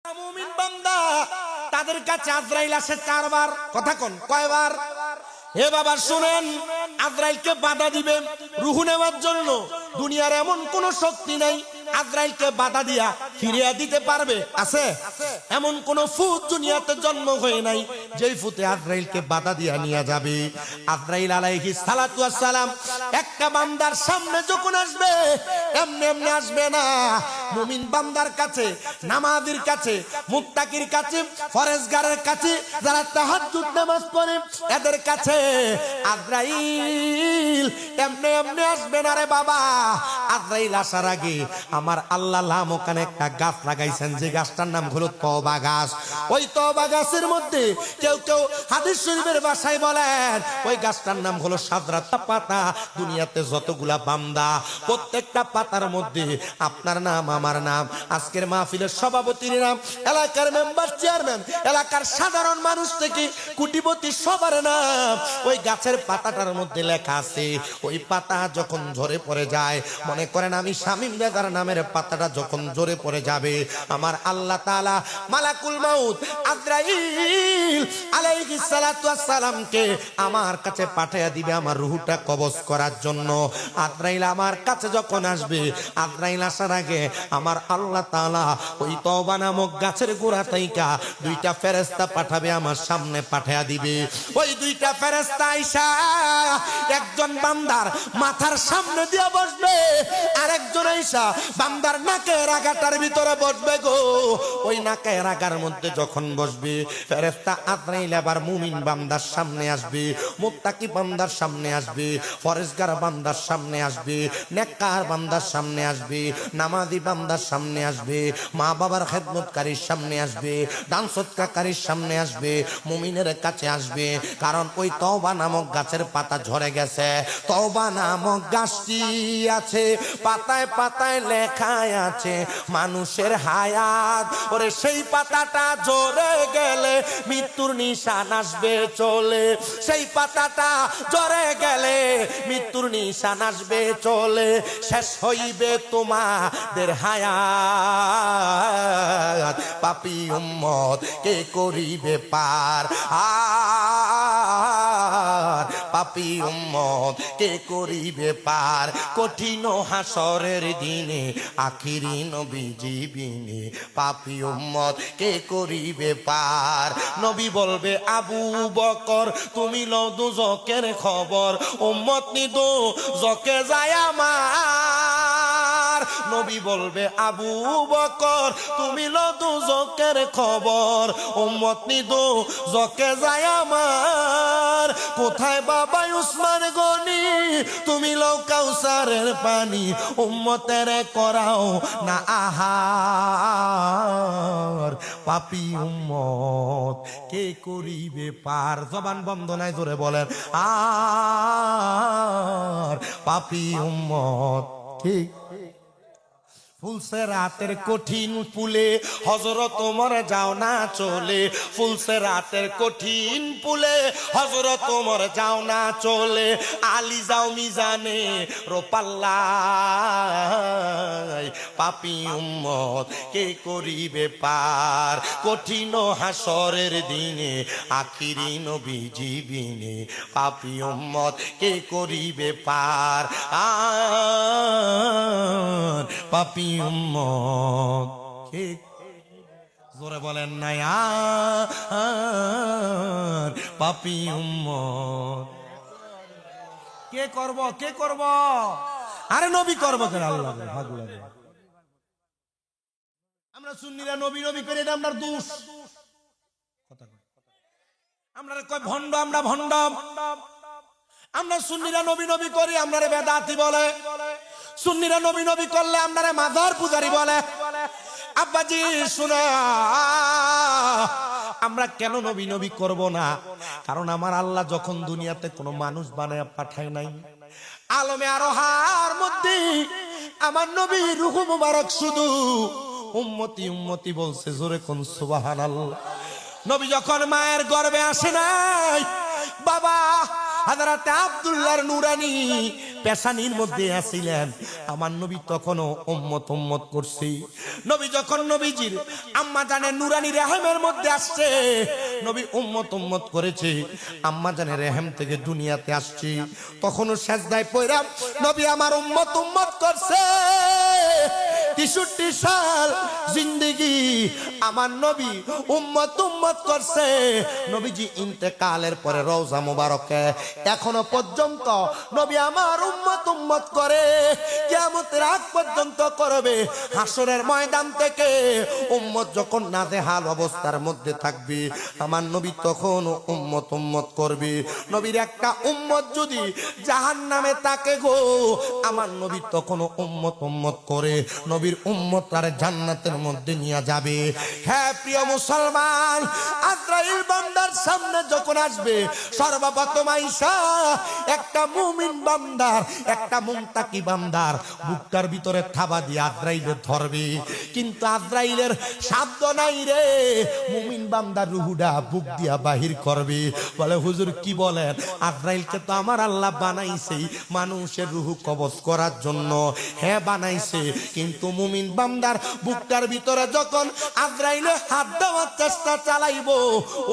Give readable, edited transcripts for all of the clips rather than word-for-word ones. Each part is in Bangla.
মুমিন বান্দা তাদের কাছে আজরাইল আসে 4 বার। কথা কোন কয়বার? হে বাবা শুনেন, আজরাইলকে বাধা দিবে রূহ নেওয়ার জন্য। দুনিয়ার এমন কোন শক্তি নাই আজরাইলকে বাধা দিয়া ফিরিয়ে দিতে পারবে, আছে? এমন কোন ফুত দুনিয়াতে জন্ম হয়ে নাই যেই ফুতে আজরাইলকে বাধা দিয়া নিয়ে যাবে। আজরাইল আলাইহিস সালাতু ওয়াস সালাম একটা বান্দার সামনে যখন আসবে এমনি এমনি আসবে না। মুমিন বান্দার কাছে, নামাজীর কাছে, মুত্তাকির কাছে, ফরজগারের কাছে, যারা তাহাজ্জুদ নামাজ পড়ে এদের কাছে আজরাইল এমনি এমনি আসবে না রে বাবা। আজরাইল আসার আগে আমার আল্লাহ লামকানে একটা গাছ লাগাইছেন, যে গাছটার নাম হলো তওবা গাছ। ওই তওবা গাছের মধ্যে কেউ কেউ হাদিস শরীফের ভাষায় বলেন ওই গাছটার নাম হলো সাদরাতা পাতা। দুনিয়াতে যতগুলা বান্দা প্রত্যেকটা পাতার মধ্যে আপনার নাম, আমার নাম, আজকের মাহফিলের সভাপতির নাম, এলাকার মেম্বার, চেয়ারম্যান, এলাকার সাধারণ মানুষ থেকে কোটিপতি সবার নাম ওই গাছের পাতাটার মধ্যে লেখা আছে। ওই পাতা যখন ঝরে পড়ে যায়, মনে করেন আমি শামীম রেজার নামের পাতাটা যখন ঝরে পড়ে যাবে, আমার আল্লাহ তাআলা মালাকুল মাউত আজরাইল আলাইহিস সালাতু ওয়াস সালামকে আমার কাছে পাঠিয়ে দিবে আমার রূহটা কবজ করার জন্য। আজরাইল আমার কাছে যখন আসবে, আজরাইল আসার আগে আমার আল্লাহ তাআলা ওই তওবা নামক গাছের গোড়া থেকে 2টা ফেরেশতা পাঠাবে, আমার সামনে পাঠিয়ে দিবে। ওই 2টা ফেরেশতা আইসা একজন বান্দার মাথার সামনে দিয়ে বসবে, আরেকজন আইসা বান্দার নাকের আগাটার ভিতরে বসবে গো। ওই নাকের আগার মধ্যে যখন বসবে, ফেরেশতা আজরাইল আবার মুমিন বান্দার সামনে আসবে, মুত্তাকি বান্দার সামনে আসবে, ফরজগার বান্দার সামনে আসবে, নেককার বান্দার সামনে আসবে, নামাজি বান্দার সামনে আসবে, মা বাবার খেদমতকারীর সামনে আসবে, দান সদকাকারীর সামনে আসবে, মুমিনের কাছে আসবে। কারণ ওই তওবা নামক গাছের পাতা ঝরে গেছে। তওবা নামক গাছটি আছে, পাতায় পাতায় লেখা আছে মানুষের হায়াত। ওরে সেই পাতাটা ঝরে গেলে মৃত্যুর নিশান আসবে চলে, সেই পাতাটা ঝরে গেলে মৃত্যুর নিশান আসবে চলে। শেষ হইবে তোমাদের হায়াত, পাপী উম্মত কে করিবে পার। আর পাপী উম্মত কে করিবে পার, কঠিন হাসরের দিনে আখিরি নবীজি বিনে পাপী উম্মত কে করিবে পার। নবী বলবে আবু বকর তুমি লও দুজকের খবর, উম্মত নি দুজকে যায় আমার। নবী বলবে আবু বকর তুমি লও দুজকের খবর, উম্মত নি দুজকে যায় আমার। কোথায় বাবা উসমান গনি তুমি লও কাউসারের পানি, উম্মতের করাও না আহার। পাপী উম্মত কে করিবে পার। জবান বন্ধ নাই, জোরে বলেন আর পাপী উম্মত কে। ফুলসে রাতের কঠিন পুলে হযরত ওমর যাও না চলে, ফুলসে রাতের কঠিন পুলে হযরত ওমর যাও না চলে। আলী যাও মিজানে রোপাল্লায়, পাপী উম্মত কে করিবে পার। কঠিন হাসরের দিনে আখিরি নবীজি বিনে পাপী উম্মত কে করিবে পার। আর পাপী উম্মত কে, জোরে বলেন না আর পাপী উম্মত কে করব, কে করব? আরে নবী করব কেন? আল্লাহ ভাগ লাগে। আমরা সুন্নিরা নবী নবী করে এটা আমরা দোষ। কথা কই আমরা কই ভণ্ড, আমরা ভণ্ড। আমরা সুন্নিরা নবী নবী করি, আমরা বেদাতি বলে। সুন্নিরা নবী নবী করলে আপনারা মাজার পূজারি বলে। আব্বাজি শোনা, আমরা কেন নবী নবী করব না? কারণ আমার আল্লাহ যখন দুনিয়াতে কোনো মানুষ বানায় পাঠায় নাই, আলমে আরোহার মধ্যে আমার নবী রূহ মুবারক শুধু উম্মতি উম্মতি বলছে, জোরে কোন সুবহানাল্লাহ। নবী যখন মায়ের গর্ভে আসে নাই, বাবা হযরত আব্দুল্লাহর নুরানি পেশানির মধ্যে আসিলেন, আমার নবী তখনও উম্মত উম্মত করছি। নবী যখন নবীজির আম্মা জানে নুরানি রেহেমের মধ্যে আসছে, নবী উম্মত উম্মত করেছে, আম্মা জানে রেহেম থেকে দুনিয়াতে আসছি, তখনও সেজদায় পড়া নবী আমার উম্মত উম্মত করছে। 63 সাল জিন্দেগি আমার নবী উম্মত উম্মত করছে। নবীজি ইন্তেকালের পরে রওজা মুবারকে এখনো পর্যন্ত নবী আমার উম্মত উম্মত করে, কিয়ামতের আগ পর্যন্ত করবে। হাসরের ময়দান থেকে উম্মত যখন নাজেহাল অবস্থার মধ্যে থাকবে, আমার নবী তখন উম্মত উম্মত করবে। নবীর একটা উম্মত যদি জাহান্নামে থাকে গো, আমার নবী তখন উম্মত উম্মত করে নবীর উম্মত আর জান্নাতের মধ্যে নিয়ে যাবে। হ্যাঁ প্রিয় মুসলমান, আজরাইল বান্দার সামনে যখন আসবে, সর্বপ্রথম আইসা একটা মুমিন বান্দার, একটা মুমতাকি বান্দার বুকটার ভিতরে থাবা দিয়ে আজরাইলের ধরবে। কিন্তু আজরাইলের শব্দ নাই রে, মুমিন বান্দার রুহুটা বুক দিয়া বাহির করবে। বলে হুজুর কি বলেন, আজরাইলকে তো আমার আল্লাহ বানাইছে মানুষের রুহু কবজ করার জন্য। হ্যাঁ বানাইছে, কিন্তু মুমিন বান্দার বুকটার ভিতরে যখন আজরাইলে হাত দেওয়ার চেষ্টা চালাইবো,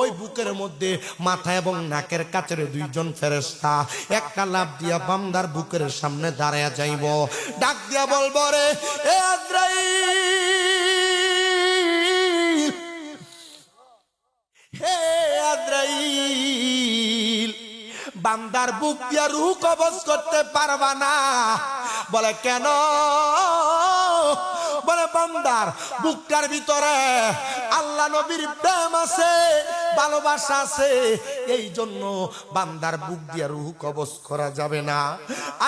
ওই বুকের মধ্যে মাথা এবং নাকের কাছের দুইজন ফেরেশতা একটা লাফ দিয়া বান্দার বুকের সামনে দাঁড়ায়া যাইব, ডাক দিয়া বলবো রে এ আজরাইল, হে আজরাইল, বান্দার বুক দিয়া রূহ কবজ করতে পারবা না। বলে কেন? বলে বান্দার বুকটার ভিতরে আল্লাহ নবীর প্রেম আছে, ভালোবাসা আছে, এই জন্য বান্দার বুক দিয়া রূহ কবজ করা যাবে না।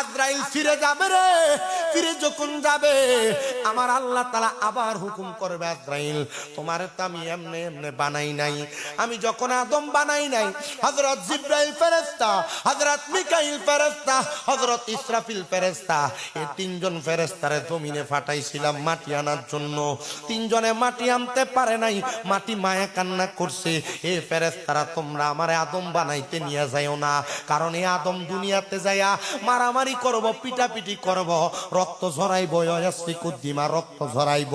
আজরাইল ফিরে যাবে রে, ফিরে যখন যাবে আমার আল্লাহ তাআলা আবার হুকুম করবে, আজরাইল তোমারে তো আমি এমনে এমনে বানাই নাই। আমি যখন আদম বানাই নাই, হযরত জিবরাইল ফেরেশতা, হযরত মিকাইল ফেরেশতা, হযরত ইসরাফিল ফেরেশতা, এই তিনজন ফেরেশতারে জমিনে পাঠাইছিলাম মাটি আনার জন্য। তিনজনে মাটি আনতে পারে নাই, মাটি মায়া কান্না করছে, এ ফেরেশতারা তোমরা আমারে আদম বানাইতে নিয়ে যাইও না, কারণ এই আদম দুনিয়াতে যাইয়া মারামারি করব, পিটাপিটি করব, রক্ত ঝরাইব, ইয়াসফিকুদ্দিমা রক্ত ঝরাইব।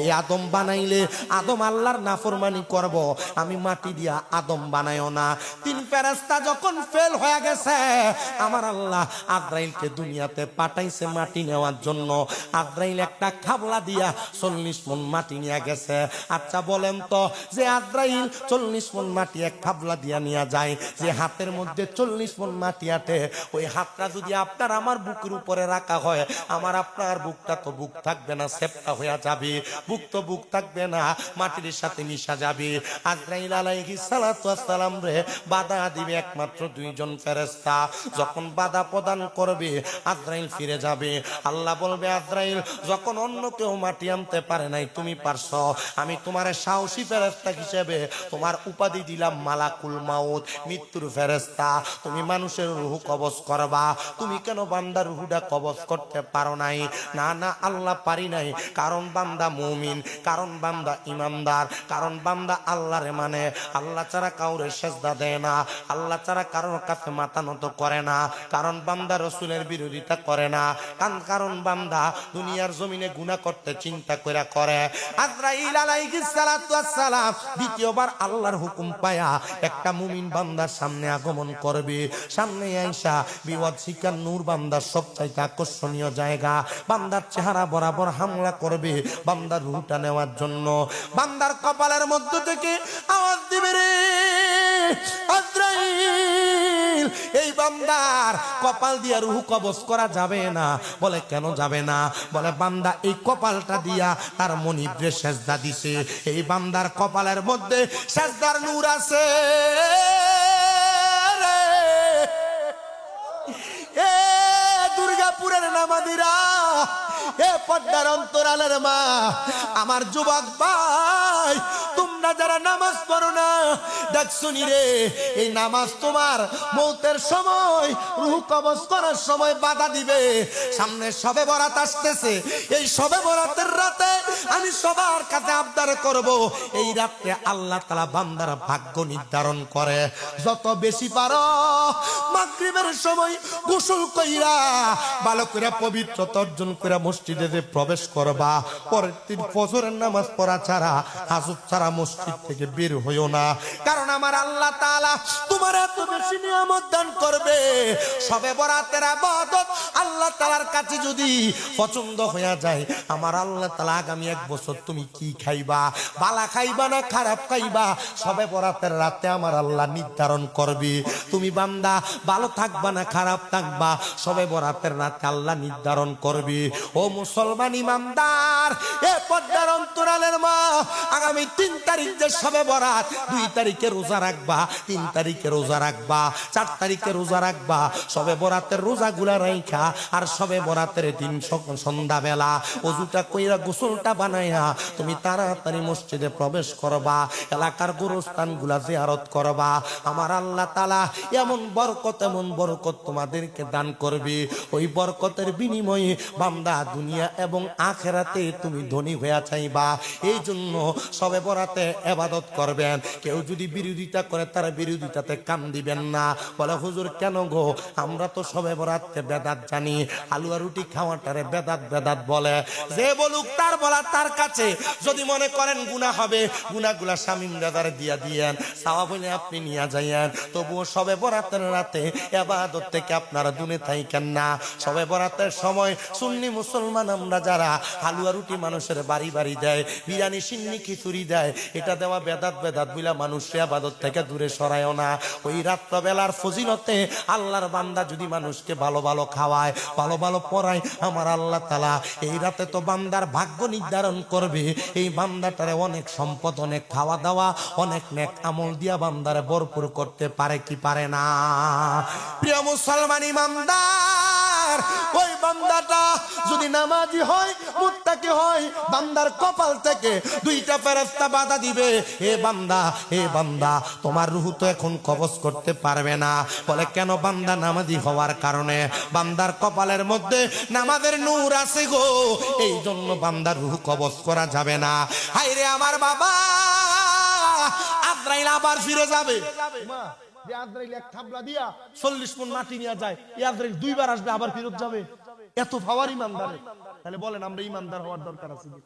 এই আদম বানাইলে আদম আল্লাহর নাফরমানি করব, আমি মাটি দিয়া আদম বানাইও না। তিন ফেরেশতা যখন ফেল হয়ে গেছে, আমার আল্লাহ আজরাইলকে দুনিয়াতে পাঠাইছে মাটি নেওয়ার জন্য। আজরাইল একটা খাবলা দিয়া 40 মণ মাটি নিয়ে গেছে। আচ্ছা বলেন তো, যে আজরাইল 40 মণ মাটি এক খাবলা দিয়া নিয়ে যায়, যে হাতের মধ্যে 40 মণ মাটি আটে, ওই হাতটা যদি আপনার আমার বুকের উপরে রাখা হয়, আমার আপনার বুকটা তো বুক থাকবে না, সেপটা হয়ে যাবে, বুক তো বুক থাকবে না, মাটির সাথে মিশা যাবে। আজরাইল আলাইহিস সালাতু ওয়াস সালাম রে বাধা দিবে একমাত্র দুইজন ফেরেশতা। যখন বাধা প্রদান করবে, আজরাইল ফিরে যাবে। আল্লাহ বলবে, আজরাইল যখন অন্য কেউ মাটি আনতে পারে নাই, তুমি পারছো, আমি তোমারে সাহসী ফেরেশতা হিসেবে তোমার উপাধি দিলাম মালাকুল মাউত, মৃত্যুর ফেরেশতা। তুমি মানুষের রূহ কবজ করবা, তুমি কেন বান্দার রূহটা কবজ করতে পারো নাই? না না, আল্লাহ পারি নাই, কারণ বান্দা মুমিন, কারণ বান্দা ইমানদার, কারণ বান্দা আল্লাহরে মানে, আল্লাহ ছাড়া কাউরে সেজদা দেয় না, আল্লাহ ছাড়া কারোর কাছে মাথা নত করে না, কারণ বান্দা রসুলের বিরোধিতা করে না, কারণ বান্দা দুনিয়ার জমিনে গুনাহ করতে চিন্তা করে করে। আজরাইল আলাইহিস সালাতু ওয়াস সালাম দ্বিতীয়বার আল্লাহর হুকুম পায়া একটা মুমিন বান্দার সামনে আগমন করবে। সামনে আইসা বিওয়াদ শিকার নূর বান্দার সবচাইতে আকর্ষণীয় জায়গা, বান্দার চেহারা বরাবর হামলা করবে বান্দার রূহটা নেওয়ার জন্য। বান্দার কপালের মধ্য থেকে আওয়াজ দিবে, রে আজরাইল, এই বান্দার কপাল দিয়া রূহ কবজ করা যাবে না। বলে কেন যাবে না? বলে বান্দা এই কপালটা দিয়া তার মনিবরে সেজদা দিছে, এই বান্দার কপালের মধ্যে সেজদার নূর আছে। এ দুর্গাপুরের নামাদিরা, এ পদ্মার অন্তরালের মা, আমার যুবক ভাই, তোমরা তোমরা যারা নামাজ পড়ো না, দেখছনি রে, এই নামাজ তোমার মৌতের সময়, রূহ কবজ করার সময় বাধা দিবে। সামনে শবে বরাত আসতেছে, এই শবে বরাতের রাতে আমি সবার কাছে আবদার করব, এই রাতে আল্লাহ তাআলা বান্দার ভাগ্য নির্ধারণ করে। যত বেশি পারো মাগরিবের সময় গোসল কইরা ভালো করে পবিত্রতা অর্জন করে মসজিদে প্রবেশ করবা। পরের দিন ফজরের নামাজ পড়া ছাড়া, হাজত ছাড়া মসজিদ থেকে বের হইও না। কারণ আমার আল্লাহ তাআলা তোমার এত বেশি নিয়ামত দান করবে। শবে বরাতের ইবাদত আল্লাহ তাআলার কাছে যদি পছন্দ হয়ে যায়, আমার আল্লাহ তাআলা আগামী 1 বছর তুমি কি খাইবা, ভালো খাইবা না খারাপ খাইবা, শবে বরাতের রাতে আমার আল্লাহ নির্ধারণ করবে। তুমি বান্দা ভালো থাকবা না খারাপ থাকবা, শবে বরাতের রাতে আল্লাহ নির্ধারণ করবে। ও মুসলমান ইমানদার, এ পর্দার অন্তরালের মা, আগামী 3 তারিখ যে শবে বরাত, 2 তারিখে রোজা রাখবা, 3 তারিখে রোজা রাখবা, 4 তারিখে রোজা রাখবা। শবে বরাতের রোজাগুলা রাইখা আর শবে বরাতের দিন সন্ধ্যাবেলা ওযুটা কইরা গোসলটা বানাইয়া তুমি তাড়াতাড়ি মসজিদে প্রবেশ করবা, এলাকার গোরস্থানগুলা জিয়ারত করবা। আমার আল্লাহ তাআলা এমন বরকত তোমাদেরকে দান করবে। ওই বরকতের বিনিময়ে বান্দা দুনিয়া এবং আখিরাতে তুমি ধনী হয়ে চাইবা। এই জন্য শবে বরাতে ইবাদত করবেন। কেউ যদি বিরোধিতা করে, তার বিরোধিতাতে কান দিবেন না। বলে হুজুর কেন গো, আমরা তো শবে বরাতে বেদাত জানি, হালুয়া রুটি খাওয়াটারে বেদাত বলে। যে বলুক তার বলা তার কাছে। যদি মনে করেন গুনাহ হবে, গুনাহগুলা শামীম দাদারে দিয়া দিয়েন, সওয়াব হইলে আপনি নিয়ে যাইয়েন। তবুও শবে বরাতের রাতে ইবাদত থেকে আপনারা দূরে থাকেন না। শবে বরাতের সময় সুন্নি মুসলমান আমরা যারা হালুয়া রুটি মানুষের বাড়ি বাড়ি দেয়, বিরিয়ানি সিন্নি খিচুড়ি দেয়, এটা দেওয়া বেদাত বইলা মানুষের ইবাদত থেকে দূরে সরায়ও না। ওই রাত্রবেলার ফজিলতে আল্লাহর বান্দা যদি মানুষকে ভালো ভালো খাওয়ায়, ভালো ভালো পড়ায়, আমার আল্লাহ তাআলা এই রাতে তো বান্দার ভাগ্য নির্ধারণ করবে। এই বান্দাটারে অনেক সম্পদ, অনেক খাওয়া দাওয়া, অনেক নেক আমল দিয়া বান্দারে ভরপুর করতে পারে কি পারে না? প্রিয় মুসলমান ইমানদার, ওই বান্দাটা যদি নামাজি হয়, মুত্তাকি হয়, বান্দার কপাল থেকে 2টা ফেরেশতা বাধা দিবে, হে বান্দা তোমার রূহ তো এখন কবজ করতে পারবে না। বলে কেন? বান্দা নামাজি হওয়ার কারণে বান্দার কপালের মধ্যে নামাজের নূর আছে গো, এই জন্য বান্দার রূহ কবজ করা যাবে না। হায়রে আমার বাবা, আজরাইল আবার ফিরে যাবে। যে আজরাইল এক থাবলা দিয়া 40 মণ মাটি নিয়ে যায়, এই আজরাইল 2 বার আসবে, আবার ফেরত যাবে। এত পাওয়ার ইমানদার। তাহলে বলেন আমরা ইমানদার হওয়ার দরকার আছে কি?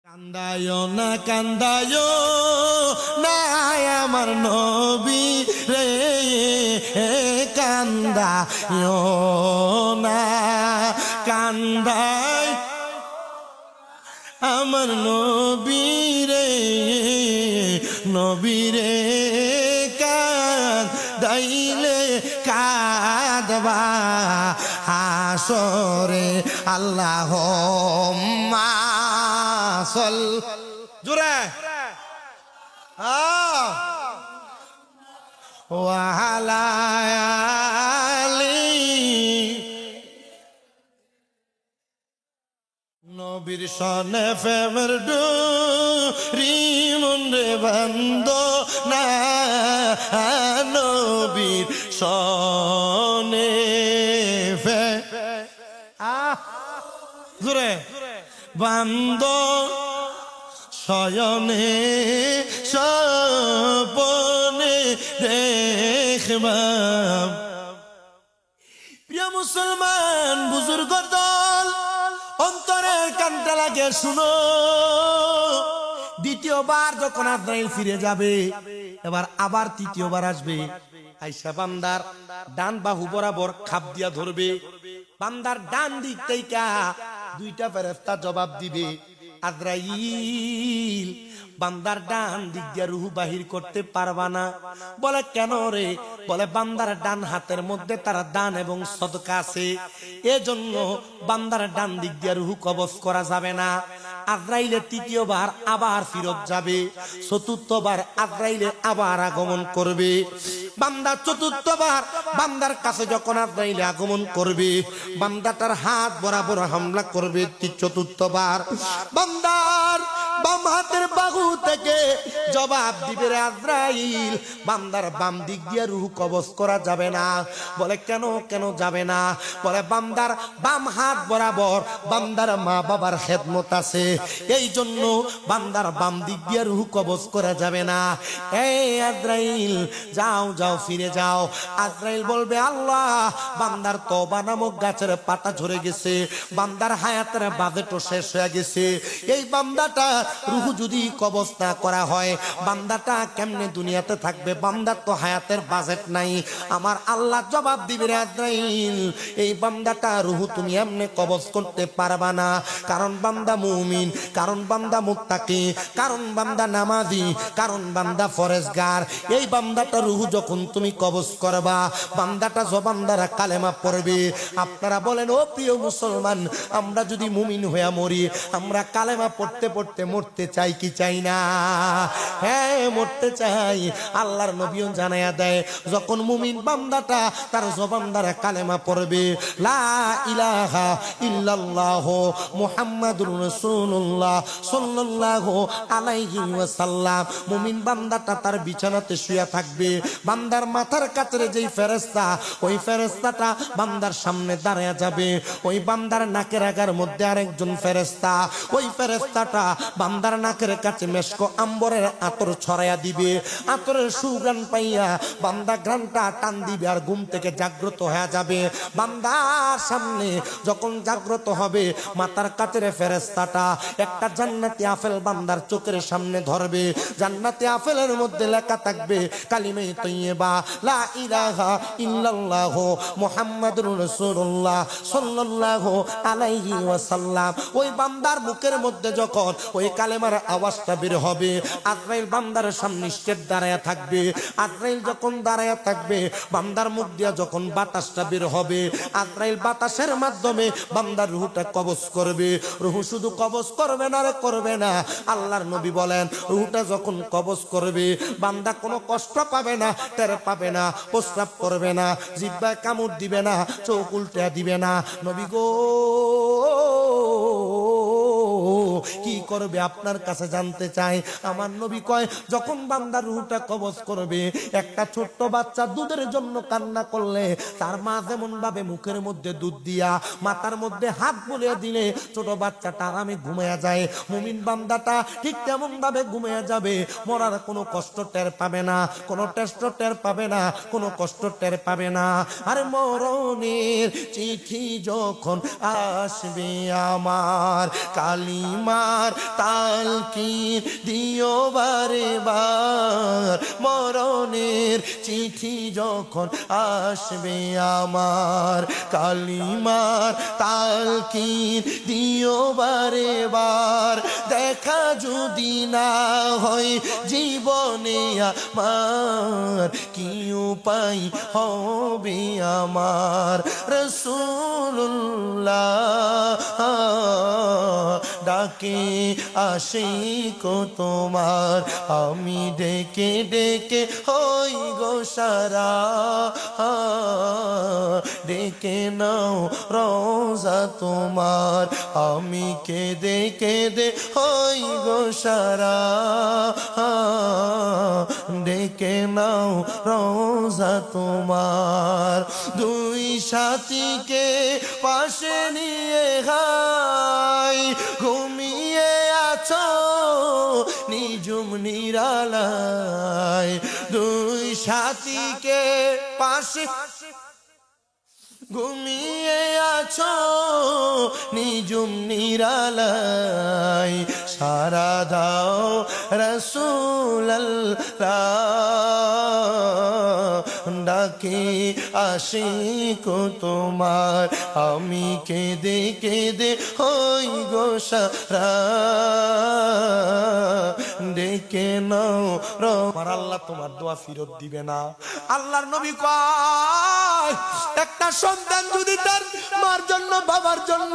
কান্দায়ো না আমার নবী রে, কান্দায়ো না, কান্দায় আমার নবী রে, কান্দাইলে কাঁদবা হাসরে আল্লাহুম্মা সাল জোরে ওয়া আলা আলি নবীর সনে ফেমের ডুরি মনে বন্ধ না, নবীর সনে ফে জোরে বান্দ শয়নে স্বপনে দেখবাম। প্রিয় মুসলমান বুজুর্গ দল, অন্তরের কানটা লাগে শুনো। দ্বিতীয়বার যখন আজরাইল ফিরে যাবে, এবার আবার তৃতীয়বার আসবে, আইসা বান্দার ডান বাহু বরাবর খাপ দিয়া ধরবে। বান্দার ডান দিক থেকে 2টা ফেরেশতা জবাব দিবে, আজরাইল বান্দার ডান দিক দিয়ে রূহ বাহির করতে পারবা না। বলে কেন রে? বলে বান্দার ডান হাতের মধ্যে তার দান এবং সদকা আছে, এজন্য বান্দার ডান দিক দিয়ে রূহ কবজ করা যাবে না। আজরাইলে তৃতীয়বার আবার ফিরত যাবে, চতুর্থবার আজরাইলে আবার আগমন করবে। বান্দা চতুর্থবার বান্দার কাছে যখন আজরাইলে আগমন করবে, বান্দাটার হাত বরাবর হামলা করবে। চতুর্থবার বান্দার বাম হাতের বাহু থেকে জবাব দিবে রে আজরাইল, বান্দার বাম দিক দিয়ে রূহ কবজ করা যাবে না। বলে কেন কেন যাবে না? বলে বান্দার বাম হাত বরাবর বান্দার মা বাবার খেদমত আছে, এই জন্য বান্দার বাম দিক দিয়ে রূহ কবজ করা যাবে না। এই আজরাইল যাও যাও, ফিরে যাও। আজরাইল বলবে আল্লাহ, বান্দার তওবা নামক গাছের পাতা ঝরে গেছে, বান্দার হায়াতের বাজেটও শেষ হয়ে গেছে। এই বান্দাটা রূহ যদি কবজ না করা হয়, বান্দাটা কেমনে দুনিয়াতে থাকবে? বান্দার তো হায়াতের বাজেট নাই। আমার আল্লাহ জবাব দিবে রে আজরাইল, এই বান্দাটা রূহ তুমি এমনে কবজ করতে পারবা না, কারণ বান্দা মুমিন, কারণ বান্দা মুত্তাকি, কারণ বান্দা নামাজি, কারণ বান্দা ফরেজগার। এই বান্দাটা রূহ যখন তুমি কবজ করবা, বান্দাটা জবান দ্বারা কালেমা পড়বে। আপনারা বলেন ও প্রিয় মুসলমান, আমরা যদি মুমিন হয়ে মরি, আমরা কালেমা পড়তে পড়তে মরতে চাই কি চাই না? হ্যাঁ, মরতে চাই। আল্লাহর নবীও জানায়া দেয়, যখন মুমিন বান্দাটা তার জবান দ্বারা কালেমা পড়বে, লা ইলাহা ইল্লাল্লাহ মুহাম্মাদুর রাসূলুল্লাহ সাল্লাল্লাহু আলাইহি ওয়াসাল্লাম, মুমিন বান্দাটা তার বিছানাতে শুয়ে থাকবে। বান্দার মাথার কাছে যেই ফেরেশতা, ওই ফেরেশতাটা বান্দার সামনে দাঁড়ায়া যাবে। ওই বান্দার নাকের আগার মধ্যে আরেকজন ফেরেশতা, ওই ফেরেশতাটা বান্দার নাকের কাছে মেশকো আম্বরের আতর ছড়াইয়া দিবে। আতরের সুঘ্রাণ পাইয়া বান্দা ঘ্রাণটা টান দিবে আর ঘুম থেকে জাগ্রত হয়ে যাবে। বান্দার সামনে যখন জাগ্রত হবে, মাথার কাছের ফেরেশতাটা একটা জান্নাতি আপেল বান্দার চোখের সামনে ধরবে। জান্নাতি আপেলের মধ্যে লেখা থাকবে কালিমে তৈয়বা, লা ইলাহা ইল্লাল্লাহ মুহাম্মাদুর রাসূলুল্লাহ সাল্লাল্লাহু আলাইহি ওয়াসাল্লাম। ওই বান্দার মুখের মধ্যে যখন ওই কালেমার আওয়াজটা বের হবে, আজরাইল বান্দার সামনে স্টেট দাঁড়ায়া থাকবে। আজরাইল যখন দাঁড়ায়া থাকবে, বান্দার মুখ দিয়া যখন বাতাসটা বের হবে, আজরাইল বাতাসের মাধ্যমে বান্দার রূহটা কবজ করবে। রূহ শুধু কবজ করবে না রে, করবে না। আল্লাহর নবী বলেন, রূহটা যখন কবজ করবে, বান্দা কোনো কষ্ট পাবে না, টের পাবে না, প্রস্রাব করবে না, জিহ্বায় কামড় দিবে না, চোখ উল্টে দিবে না। নবী গো কি করবে আপনার কাছে জানতে চাই। আমার নবী কয়, যখন বান্দার রূহটা কবজ করবে, একটা ছোট্ট বাচ্চা দুধের জন্য কান্না করলে তার মা যেমন ভাবে মুখের মধ্যে দুধ দিয়া মাথার মধ্যে হাত বুলিয়ে দিলে ছোট বাচ্চাটা আরামে ঘুমিয়ে যায়, মুমিন বান্দাটা ঠিক তেমন ভাবে ঘুমিয়ে যাবে। মরার কোনো কষ্ট টের পাবে না, কোনো টেস্ট টের পাবে না, কোনো কষ্ট টের পাবে না। আর মরণের চিঠি যখন আসবে আমার, কালিমার তালকিন দিও বারে বার। মরণের চিঠি যখন আসবে আমার, কালিমার তালকিন দিও বারে বার। দেখা যদি না হয় জীবনে আমার, কি উপায় হবে আমার? রাসূলুল্লাহ ডাকে আশিক তোমার, আমি ডেকে ডেকে হই গো সারা। ডেকে নাও রোজা তোমার, আমি কেঁদে কেঁদে হই গো সারা। ডেকে নাও রোজা তোমার। দুই সাথীকে পাশে নিয়ে হাই, ঘুমিয়ে আছো নিজুম নিরালায়। দুই সাথীকে পাশে ঘুমিয়ে আছো নিজুম নিরালায়। সারা দাও রাসূলুল্লাহ ডাকে আশিক তোমার, আমি কেঁদে কেঁদে হই গো সারা। ডেকে নাও আমার আল্লাহ তোমার দোয়া ফেরত দিবে না। আল্লাহর নবী কয় একটা সন্তান যদি তার মার জন্য বাবার জন্য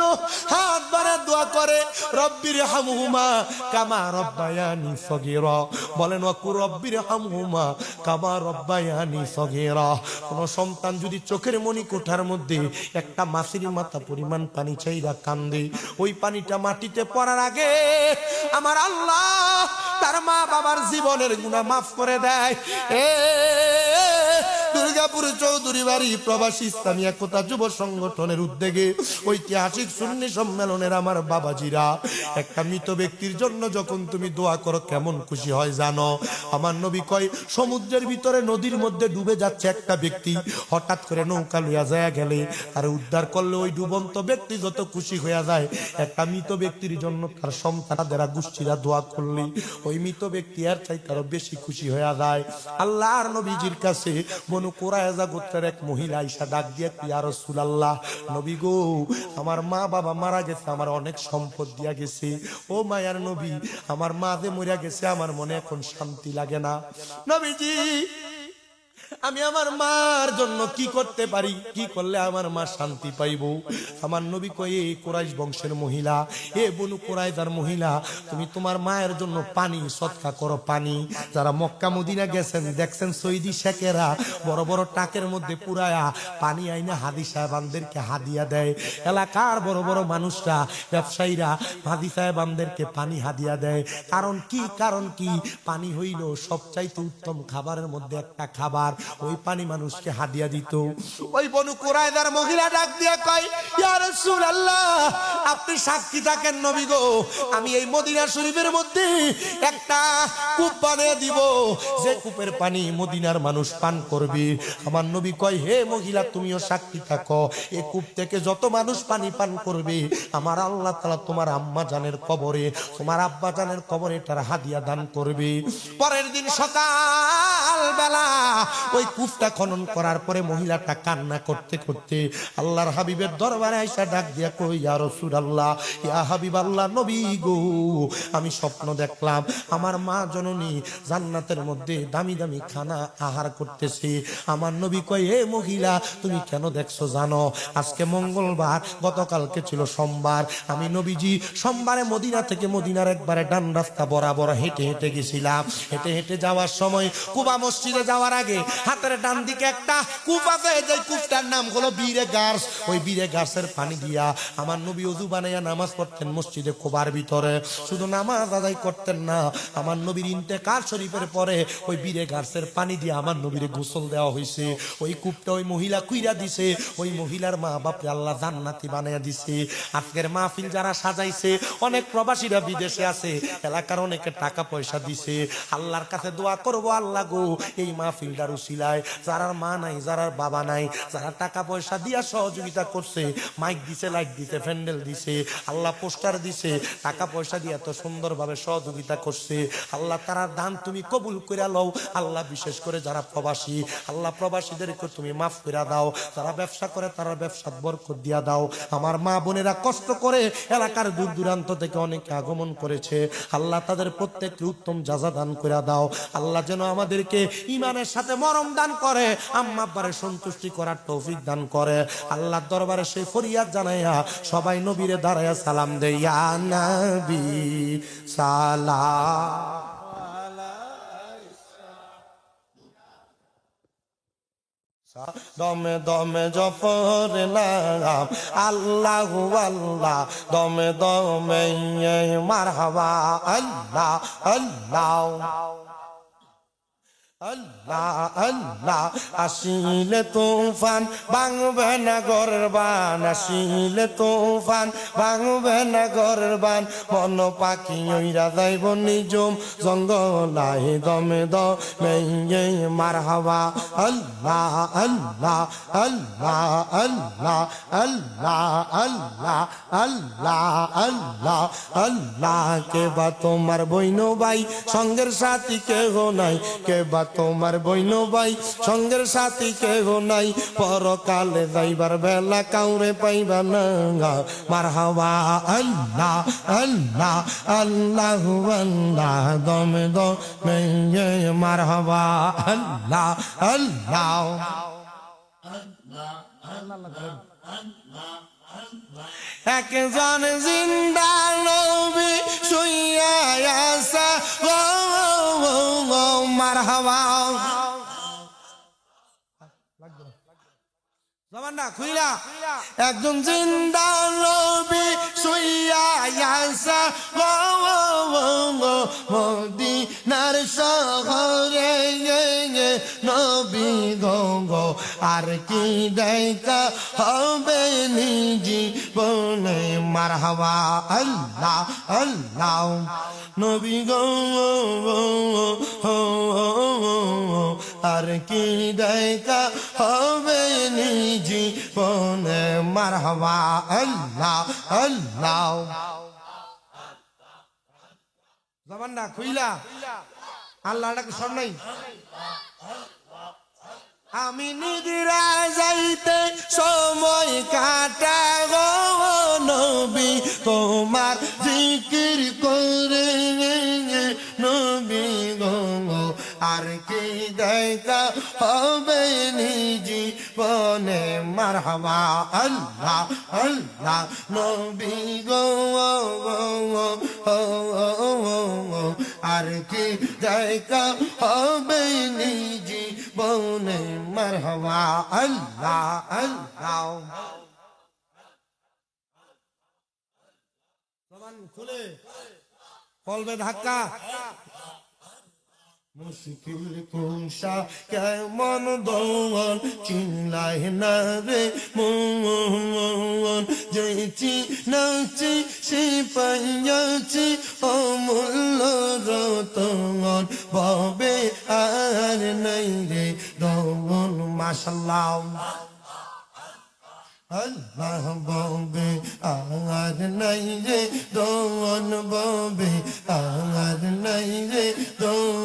হাত বাড়ে দোয়া করে রব্বির হামহুমা কামা রব্বায়ানি সগীরা, বলেন ওয়াকুর রব্বির হামহুমা কামা রব্বায়ানি সগীরা। কোন সন্তান যদি চোখের মনি কোঠার মধ্যে একটা মাছের মাথা পরিমাণ পানি চাইরা কান্দে, ওই পানিটা মাটিতে পড়ার আগে আমার আল্লাহ তার মা বাবার জীবনের গুনাহ মাফ করে দেয়। দুর্গাপুর চৌধুরী বাড়ি প্রবাসী ইসলামী একতা যুব সংগঠনের উদ্যোগে ঐতিহাসিক সুন্নি সম্মেলনের আমার বাবাজিরা, একটা মৃত ব্যক্তির জন্য যখন তুমি দোয়া করো কেমন খুশি হয় জানো? আমার নবী কয় সমুদ্রের ভিতরে নদীর মধ্যে ডুবে যাচ্ছে একটা ব্যক্তি, হঠাৎ করে নৌকা লইয়া যায় গেলে আর উদ্ধার করলে ওই ডুবন্ত ব্যক্তি যত খুশি হইয়া যায়, একটা মৃত ব্যক্তির জন্য তার সন্তানরা গোষ্ঠীরা দোয়া করলে ওই মৃত ব্যক্তি আর চাইতে আরো বেশি খুশি হইয়া যায়। আল্লাহর নবীজির কাছে বনু কুরায়জা গোত্রের এক মহিলা আয়েশা ডাক দিয়ে, ইয়া রাসূলুল্লাহ, নবী গো, আমার মা বাবা মারা গেছে, আমার অনেক সম্পদ দিয়া গেছে, ও মায়ার নবী, আমার মা যে মরিয়া গেছে আমার মনে এখন শান্তি লাগে না। নবীজি, আমি আমার মার জন্য কি করতে পারি, কি করলে আমার মা শান্তি পাইব? আমার নবী কয়, এই কুরাইশ বংশের মহিলা, এ বনু কুরাইজার মহিলা, তুমি তোমার মায়ের জন্য পানি সদকা করো। পানি যারা মক্কা মদিনা গেছেন দেখছেন সৈদি শেখেরা বড় বড় টাকের মধ্যে পুরায়া পানি আইনা হাদি সাহেবানদেরকে হাদিয়া দেয়। এলাকার বড় বড় মানুষরা ব্যবসায়ীরা হাদি সাহেবানদেরকে পানি হাদিয়া দেয়। কারণ কি? কারণ কি? পানি হইল সবচাইতে উত্তম খাবারের মধ্যে একটা খাবার, ওই পানি মানুষকে হাদিয়া দিত। ওই বনু কুরাইজার মহিলা ডাক দিয়া কয়, ইয়া রাসূলুল্লাহ, আপনি সাক্ষী থাকেন নবী গো, আমি এই মদিনা শরীফের মধ্যে একটা কূপ বানিয়ে দিব, যে কূপের পানি মদিনার মানুষ পান করবে। আমার নবী কয়, হে মহিলা, তুমিও সাক্ষী থাকো, এই কূপ থেকে যত মানুষ পানি পান করবে আমার আল্লাহ তাআলা তোমার আম্মা জানের কবরে, তোমার আব্বা জানের কবরে তার হাদিয়া দান করবে। পরের দিন সকাল বেলা ওই কূপটা খনন করার পরে মহিলাটা কান্না করতে করতে আল্লাহর হাবিবের দরবারে আয়েশা ডাক দিয়া কই, ইয়া রাসূলুল্লাহ, ইয়া হাবিবাল্লাহ, নবী গো, আমি স্বপ্ন দেখলাম আমার মা জননী জান্নাতের মধ্যে দামি দামি খানা আহার করতেছে। আমার নবী কয়, হে মহিলা, তুমি কেন দেখছো জানো? আজকে মঙ্গলবার, গতকালকে ছিল সোমবার, আমি নবীজি সোমবারে মদিনা থেকে মদিনার একবারে ডান রাস্তা বরাবর হেঁটে হেঁটে গেছিলাম। হেঁটে হেঁটে যাওয়ার সময় কুবা মসজিদে যাওয়ার আগে হাতের ডান দিকে একটা কূপ আছে, যে কূপটার নাম হলো বীরে গার্স। ওই বীরে গার্সের পানি দিয়া আমার নবী ওযু বানাইয়া নামাজ পড়তেন মসজিদে কুবার ভিতরে। শুধু নামাজ আদায় করতেন না, আমার নবীর ইন্তেকাল শরীফের পরে ওই বীরে গার্সের পানি দিয়ে আমার নবীর গোসল দেওয়া হয়েছে। ওই কূপটা ওই মহিলা কুইরা দিছে, ওই মহিলার মা বাপরে আল্লাহ জান্নাতি বানাইয়া দিছে। আজকের মাহফিল যারা সাজাইছে, অনেক প্রবাসীরা বিদেশে আছে, এলাকার অনেকে টাকা পয়সা দিছে। আল্লাহর কাছে দোয়া করবো, আল্লাহ গো, এই মাহফিলটার উসিলায় যারা মা নাই, যারা বাবা নাই, যারা টাকা পয়সা দিয়া সহযোগিতা করছে, মাইক দিছে, লাইট দিছে, প্যান্ডেল দিছে, আল্লাহ পোস্টার দিছে, টাকা পয়সা দিয়ে এত সুন্দরভাবে সহযোগিতা করছে, আল্লাহ তারা দান তুমি কবুল করে লও। আল্লাহ বিশেষ করে যারা প্রবাসী, আল্লাহ প্রবাসীদেরকে তুমি মাফ করে দাও। যারা ব্যবসা করে তারা ব্যবসার বরকত দিয়া দাও। আমার মা বোনেরা কষ্ট করে এলাকার দূর দূরান্ত থেকে অনেকে আগমন করেছে, আল্লাহ তাদের প্রত্যেককে উত্তম জাযা দান করে দাও। আল্লাহ যেন আমাদেরকে ঈমানের সাথে মরণ দান করে, আম্মা আব্বারে সন্তুষ্টি করার তৌফিক দান করে। আল্লাহর দরবারে সেই ফরিয়াদ জানাইয়া সবাই নবীরে দাঁড়াইয়া সালাম দেই, ইয়া নবী সালাম। দমে দমে জপর নাম আল্লাহু আল্লাহ, দমে দমে মারহাবা আল্লাহ আল্লাহ আল্লাহ আল্লাহ। আসিলে তুফান ভাঙবে না গরবান, আসিলে তুফান ভাঙবে না গরবান, মন পাখি ওইরা যাইব নিজম জঙ্গলায়, দমে দমে মারহাবা আল্লাহ আল্লাহ আল্লাহ আল্লাহ আল্লাহ আল্লাহ আল্লাহ আল্লাহ আল্লাহ। কে বা তোমার বইন ভাই, সঙ্গের সাথী কেহ নাই, কে বা তোমার বইন ভাই সঙ্গের সাথী কেহ নাই পরকালে যাইবার বেলা কাউরে পাইবা না মারহাবা আল্লাহ আল্লাহ আল্লাহু আল্লাহ দমে দমে মারহাবা আল্লাহ আল্লাহ একজন জিন্দা নবী শুইয়া আছে মারহাবা জবানটা খুইলা একজন জিন্দা নবী শুইয়া আছে মদিনার শহরে নবী গো আর কি দেখা হবে নিজি বনে মারহাবা আল্লাহ আল্লাহ নবী গো আর কি দেখা হবে নিজি বনে মারহাবা আল্লাহ আল্লাহ জবানটা খুইলা আল্লাহ ডাকে সব নাই আমি নিদিরা যাইতে সময় কাটা গো নবী তোমার জিকির করে নবী গো আর কি দেখা হবে নিজি বনে মারহাবা আল্লাহ আল্লাহ নবী গো আর কি দেখা হবে নিজি বনে মারহাবা আল্লাহ আল্লাহ জবান খুলে কলবে ধাক্কা মুশকিল কুশা কেমন দোন চিনলাই না রে মন যেছি নাচি সে পাইয়াছি অমূল্য রতন ববে আর নাই রে দোন মাশাআল্লাহ আল্লাহ ববে আর নাই রে দোন ববে আর নাই রে দোন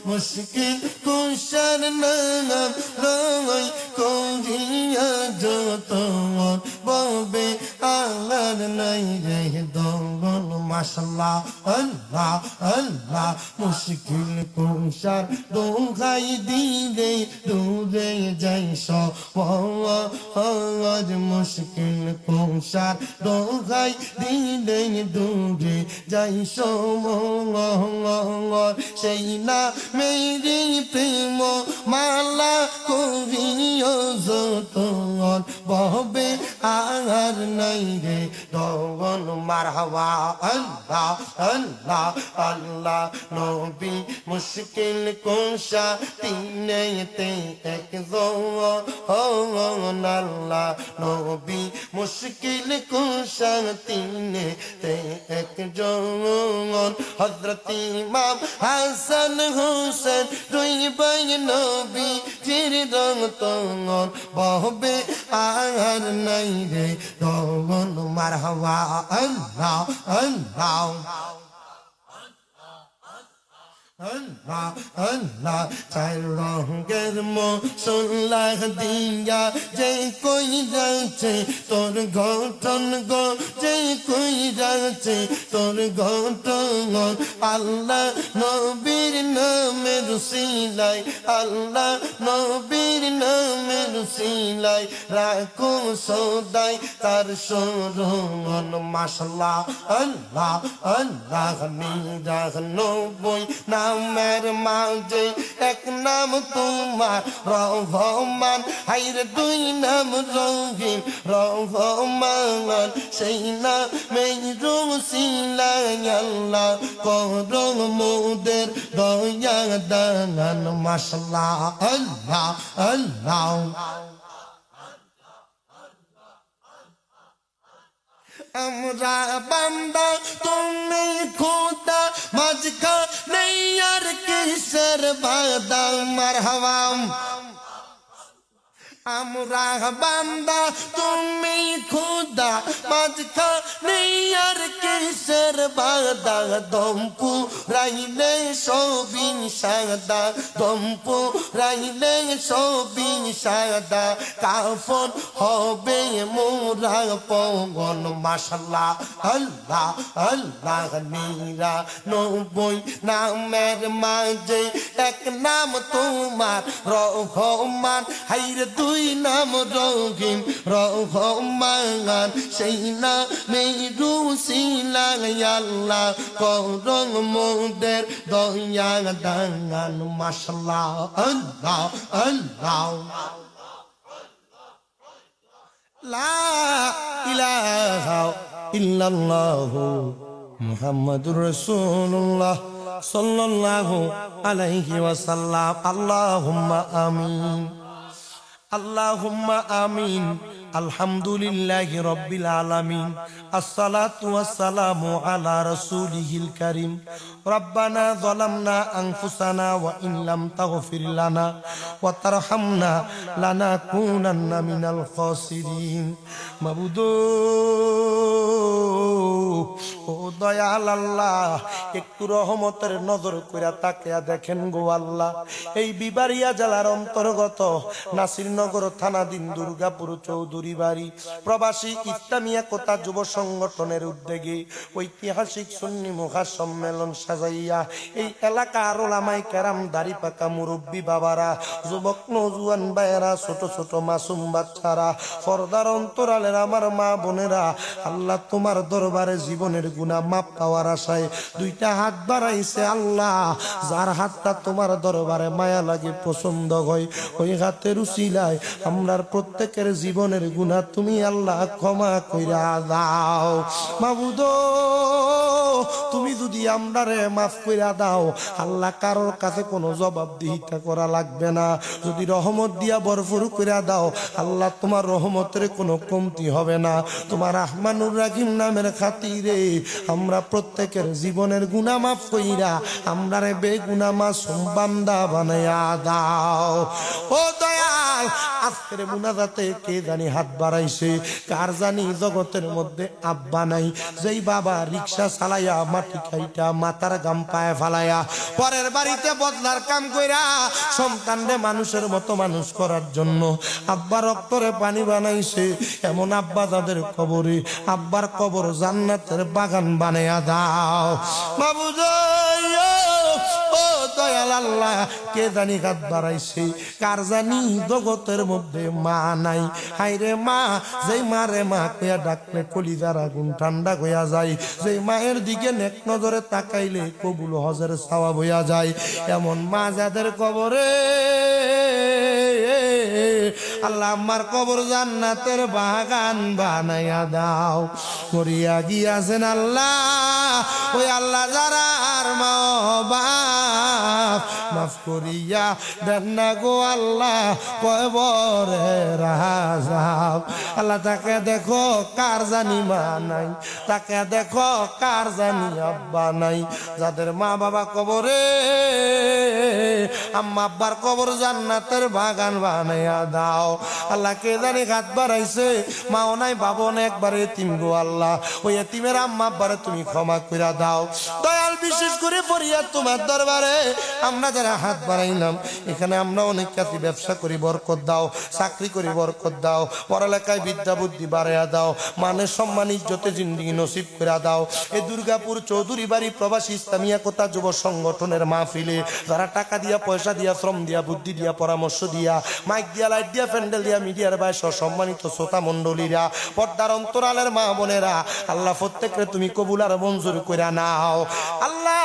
মুশকিল কুশার নাম রই করিয়া যতন ববে আর নাই রে দোন মাশাআল্লাহ আল্লাহ আল্লাহ মুশকিল কুশার দোহাই দিলে দূরে যাই আজ মুশকিল কুশার দোহাই দিলে দূরে যাই সেই না মেরি প্রেম মালা করিও যতন ববে আর নাই রে দোন মারহাবা আল্লাহ আল্লাহ আল্লাহ নবী মুশকিল কুশা তিনেতে একজন আল্লাহ নবী মুশকিল কুশা তিনেতে একজন হযরত ইমাম হাসান হোসেন দুই ভাই নবী জির রতন ববে আর নাই রে দোন মারহাবা আল্লাহ আল্লাহ আল্লাহ আল্লাহ চার রঙের মশলা দিয়া যে কই যাচ্ছে তোর গঠন গো যে কই যাচ্ছে তোর গঠন আল্লাহ নবীর নামের সিলাই আল্লাহ নবীর নামের সিলাই রাখো সদাই তার শরণ মাশাআল্লাহ আল্লাহ আল্লাহ নিরাহ নবী নামের মাঝে এক নাম তোমার রহমান হাইরে দুই নাম রহিম রহমান সেই নামেই রসিলাই আল্লাহ করো মোদের দয়া দান মাশাআল্লাহ আল্লাহ আল্লাহ আমরা বান্দা তুমি খোদা মাঝখানে আর কিসের বাদা মারহাবা আমরা বান্দা তুমি খুদা মাঝখানে আর কিসের বাদা দম্পু রাইলে সবিন সাদা দম্পু রাইলে সবিন সাদা কাফন হবে মোরা পগন মাশাল্লাহ আল্লাহ আল্লাহ নিরা নবই নামের মাঝে এক নাম তোমার রহমান হাইরে দুই নাম রহিম রহমান সেই নামে রুসিলা আল্লাহ করং মোদের দয়া দান মাশাল্লাহ আল্লাহ আল্লাহ লা ইলাহা ইল্লাল্লাহু মুহাম্মাদুর রাসূলুল্লাহ সাল্লাল্লাহু আলাইহি ওয়াসাল্লাম আল্লাহুম্মা আমিন আল্লাহুম্মা আমিন আলহামদুলিল্লাহি রাব্বিল আলামিন আসসালাতু ওয়াসসালামু আলা রাসূলিহিল কারীম রব্বানা যালামনা আনফুসানা ওয়া ইন লাম তাগফির লানা ওয়া তারহামনা লানাকুনান্না মিনাল খাসিরিন মাবুদ ও দয়াল আল্লাহ একটু রহমতের নজর কইরা তাকিয়া দেখেন গো আল্লাহ এই বিবারিয়া জেলার অন্তর্গত নাসিরনগর থানাধীন দুর্গাপুর চৌধুরী বাড়ি প্রবাসী ইসলামী একতা যুব সংগঠনের উদ্যোগে ঐতিহাসিক সুন্নি মহাসম্মেলন সাজাইয়া এই এলাকার ওলামায়ে কেরাম দাড়ি পাকা মুরব্বী বাবারা যুবক নওজোয়ান ভাইয়েরা ছোট ছোট মাসুম বাচ্চারা পর্দার অন্তরালের আমার মা বোনেরা আল্লাহ তোমার দরবারে জীবনের গুনাহ মাপ পাওয়ার আশায় দুইটা হাত বাড়াইছে আল্লাহ যার হাতটা তোমার দরবারে মায়া লাগে পছন্দ হয় ওই হাতের উসিলায় আমরার প্রত্যেকের জীবনের গুনাহ তুমি আল্লাহ ক্ষমা কইরা দাও মাবুদ তুমি যদি আমরারে মাফ কইরা দাও আল্লাহ কারোর কাছে কোনো জবাবদিহিতা করা লাগবে না যদি রহমত দিয়া ভরপুর কইরা দাও আল্লাহ তোমার রহমতের কোনো কমতি হবে না তোমার রহমানুর রহিম নামের খাতিরে আমরা প্রত্যেকের জীবনের গুনাহ মাফ কইরা আমরারে বেগুনাহ মাসুম বান্দা বানায়া দাও ও দয়াল আজকের মুনাজাতে কে জানি হাত বাড়াইছে কার জানি জগতের মধ্যে আব্বা নাই যেই বাবা রিকশা চালাইয়া মাটি খাইটা মাথার গাম পায়ে ফালাইয়া পরের বাড়িতে বদলার কাম কইরা সন্তানরে মানুষের মতো মানুষ করার জন্য আব্বার রক্তরে পানি বানাইছে এমন আব্বা যাদের কবরে আব্বার কবর জান্নাতের বাগান বানায়া দাও মাবুদ ও দয়াল আল্লাহ কে জানি হাত বাড়াইছে কার জানি জগতের মধ্যে মা নাই হাইরে মা যেই মারে মা কইয়া ডাকলে কলিজার আগুন ঠান্ডা হইয়া যায় যেই মায়ের দিকে নেক নজরে তাকাইলে কবুল হজের সওয়াব হইয়া যায় এমন মা যাদের কবরে আল্লাহ আমার কবর জান্নাতের বাগান বানাইয়া দাও করিয়া গিয়াছেন আল্লাহ ওই আল্লাহ যারা আর মা বাপ মাফ করিয়া দেন না গো আল্লাহ কবরে রাজাব আল্লাহ তাকে দেখো কার জানি মা নাই তাকে দেখো কার জানি আব্বা নাই যাদের মা বাবা কবরে আম্মা আব্বার কবর জান্নাতের বাগান বানাইয়া দাও আল্লাহ কে জানি হাত বাড়াইছে মাও নাই বাবো নাই একবারে এতিম গো আল্লাহ ওই এতিমের আম্মা আব্বারে তুমি ক্ষমা কইরা দাও দয়াল বিশেষ করে ফরিয়াদ তোমার দরবারে আমরা যারা হাত বাড়াইলাম এখানে আমরা অনেক কাছে ব্যবসা করি বরকত দাও চাকরি করি বরকত দাও পড়ালেখায় বিদ্যা বুদ্ধি বাড়াইয়া দাও মানের সম্মান ইজ্জতে জিন্দেগি নসিব কইরা দাও এই দুর্গাপুর চৌধুরী বাড়ি প্রবাসী ইসলামী একতা যুব সংগঠনের মাহফিলে যারা টাকা দিয়া পয়সা দিয়া শ্রম দিয়া বুদ্ধি দিয়া পরামর্শ দিয়া মাইক দিয়া লাইট দিয়া প্যান্ডেল দিয়া মিডিয়ার বাইশ সম্মানিত শ্রোতা মন্ডলীরা পর্দার অন্তরালের মা বোনেরা আল্লাহ প্রত্যেককে তুমি কবুল আর মঞ্জুর কইরা নাও আল্লাহ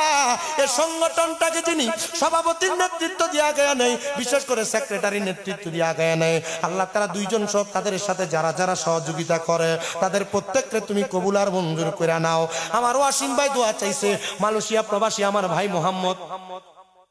এই সংগঠনটাকে যিনি সভাপতির নেতৃত্ব দিয়া গয়া নেই বিশেষ করে সেক্রেটারি নেতৃত্ব দিয়া গয়া নেই আল্লাহ তারা দুইজন সব তাদের সাথে যারা যারা সহযোগিতা করে তাদের প্রত্যেককে তুমি কবুল আর মঞ্জুর কইরা নাও আমার ওয়াসিম ভাই দোয়া চাইছে মালয়েশিয়া প্রবাসী আমার ভাই মোহাম্মদ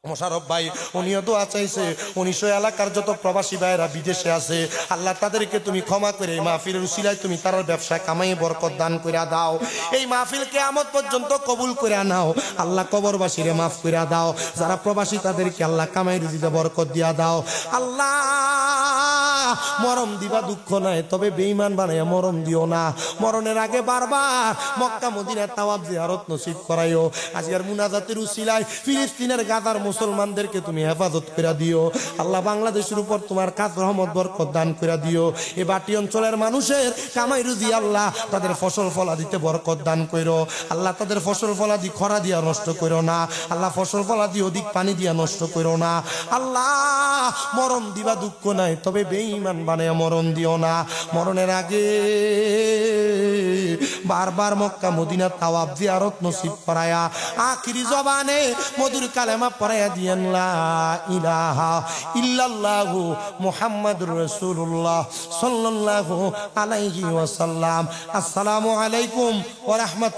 মোশারফ ভাই উনিও দোয়া চাইছে 1900 এলাকার যত প্রবাসী ভাইরা বিদেশে আছে আল্লাহ তাদেরকে তুমি ক্ষমা করে এই মাহফিলের উসিলায় তুমি তার ব্যবসায় কামাই বরকত দান কইরা দাও এই মাহফিল কিয়ামত পর্যন্ত কবুল কইরা নাও আল্লাহ কবরবাসীরে মাফ কইরা দাও যারা প্রবাসী তাদেরকে আল্লাহ কামাই রুজিতে বরকত দিয়া দাও আল্লাহ মরণ দিবা দুঃখ নাই, তবে বেঈমান বানাইয়া মরণ দিও না। মরণের আগে বারবার মক্কা মদিনার তাওয়াফ জিয়ারত নসিব করাইও। আজকের মুনাজাতের উসিলায় ফিলিস্তিনের গাজার মুসলমানদেরকে তুমি হেফাজত করে দিও। আল্লাহ বাংলাদেশের উপর তোমার কাজ রহমত বরকত দান করে দিও। এ বাটি অঞ্চলের মানুষের কামাই রুজি আল্লাহ তাদের ফসল ফলাদিতে বরকত দান করো। আল্লাহ তাদের ফসল ফলাদি খরা দিয়া নষ্ট করো না। আল্লাহ ফসল ফলাদি অধিক পানি দিয়া নষ্ট করো না। আল্লাহ মরণ দিবা দুঃখ নাই, তবে বেঈমান বানায় মরণ দিও না। মরণের আগে বারবার মক্কা মদিনা তাওয়াফ জিয়ারত নসিব করায়া আখিরি জবানে মধুর কালেমা পড়ায়া দিয়েন লা ইলাহা ইল্লাল্লাহু মুহাম্মাদুর রাসূলুল্লাহ সাল্লাল্লাহু আলাইহি ওয়াসাল্লাম। আসসালামু আলাইকুম ওয়া রাহমাতুল্লাহ।